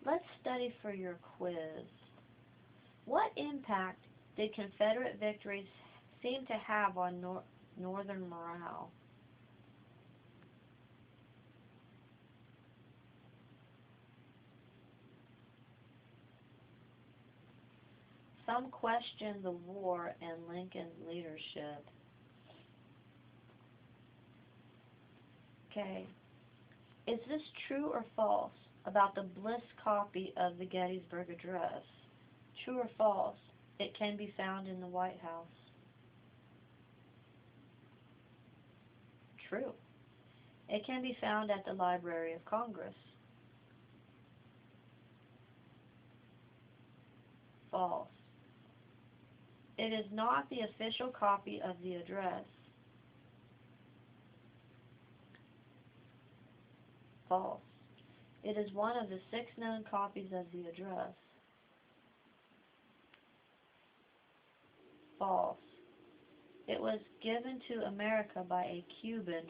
Let's study for your quiz. What impact did Confederate victories seem to have on Northern morale? Some question the war and Lincoln's leadership. Okay. Is this true or false about the Bliss copy of the Gettysburg Address? True or false? It can be found in the White House. True. It can be found at the Library of Congress. False. It is not the official copy of the address. False. It is one of the 6 known copies of the address. False. It was given to America by a Cuban.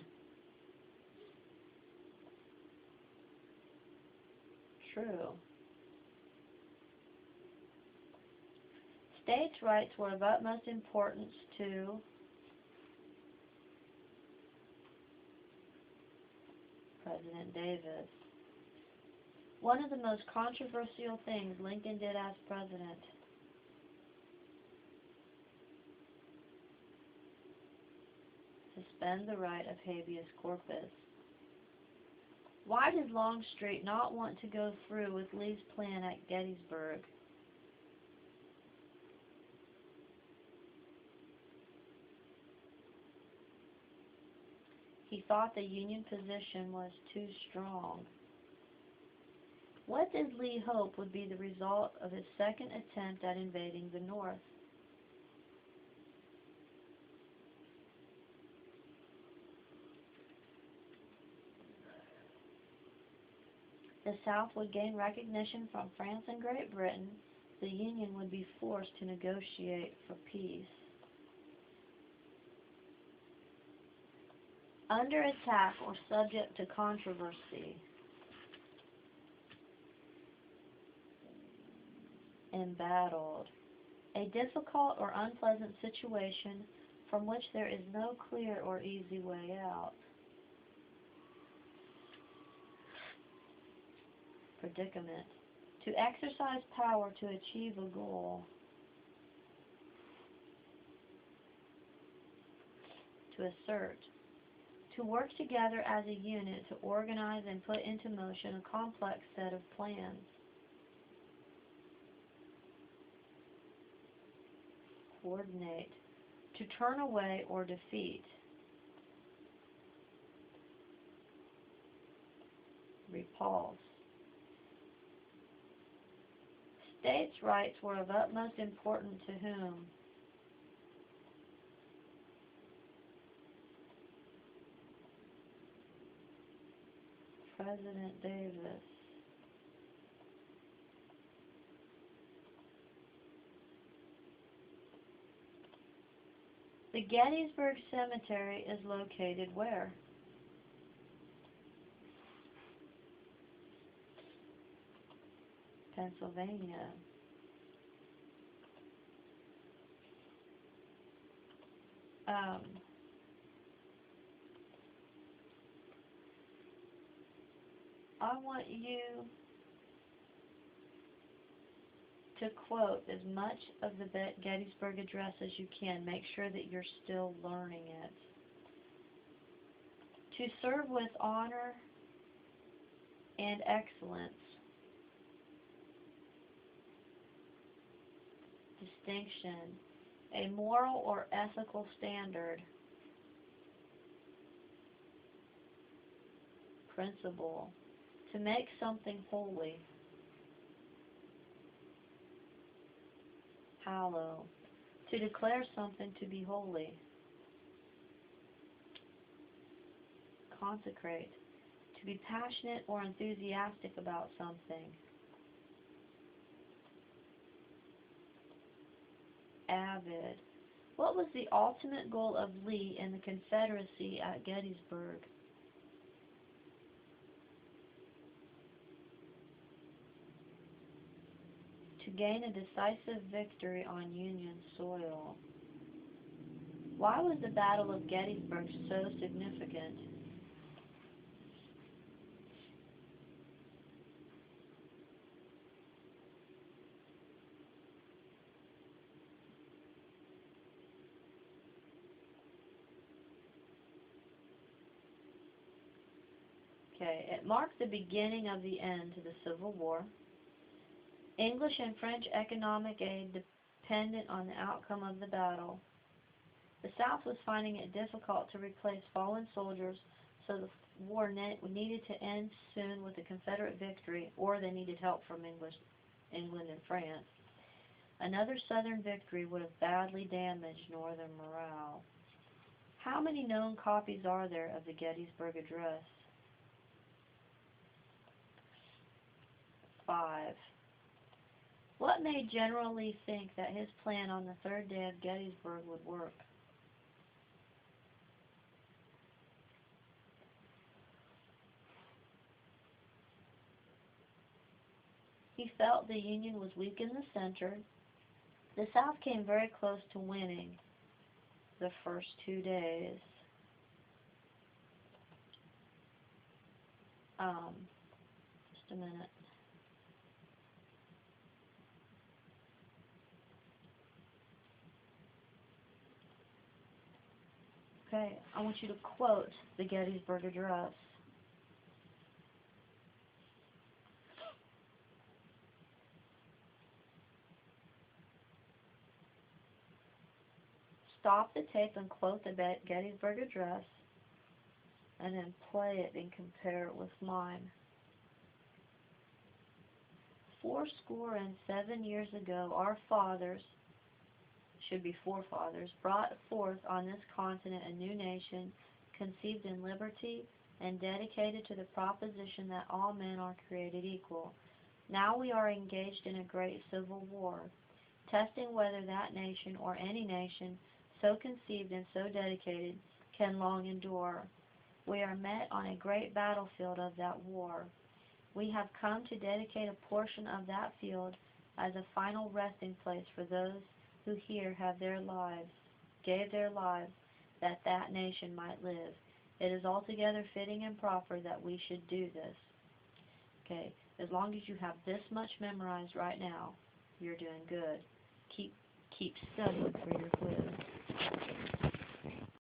True. States' rights were of utmost importance to President Davis. One of the most controversial things Lincoln did as president. Suspend the right of habeas corpus. Why did Longstreet not want to go through with Lee's plan at Gettysburg? He thought the Union position was too strong. What did Lee hope would be the result of his second attempt at invading the North? The South would gain recognition from France and Great Britain. The Union would be forced to negotiate for peace. Under attack or subject to controversy. Embattled. A difficult or unpleasant situation from which there is no clear or easy way out. Predicament. To exercise power to achieve a goal. To assert. To work together as a unit to organize and put into motion a complex set of plans. Coordinate. To turn away or defeat. Repulse. States' rights were of utmost importance to whom? President Davis. The Gettysburg Cemetery is located where? Pennsylvania. I want you to quote as much of the Gettysburg Address as you can. Make sure that you're still learning it. To serve with honor and excellence. Distinction. A moral or ethical standard. Principle. To make something holy. Hallow. To declare something to be holy. Consecrate. To be passionate or enthusiastic about something. Avid. What was the ultimate goal of Lee and the Confederacy at to gain a decisive victory on Union soil. Why was the Battle of Gettysburg so significant? Okay, it marked the beginning of the end to the Civil War. English and French economic aid depended on the outcome of the battle. The South was finding it difficult to replace fallen soldiers, so the war needed to end soon with a Confederate victory, or they needed help from England and France. Another Southern victory would have badly damaged Northern morale. How many known copies are there of the Gettysburg Address? 5. What made General Lee think that his plan on the third day of Gettysburg would work? He felt the Union was weak in the center. The South came very close to winning the first 2 days. Just a minute. Okay, I want you to quote the Gettysburg Address. Stop the tape and quote the Gettysburg Address, and then play it and compare it with mine. 77 years ago, our fathers, should be forefathers, brought forth on this continent a new nation, conceived in liberty and dedicated to the proposition that all men are created equal. Now we are engaged in a great civil war, testing whether that nation or any nation so conceived and so dedicated can long endure. We are met on a great battlefield of that war. We have come to dedicate a portion of that field as a final resting place for those who here gave their lives, that that nation might live. It is altogether fitting and proper that we should do this. Okay, as long as you have this much memorized right now, you're doing good. Keep studying for your quiz.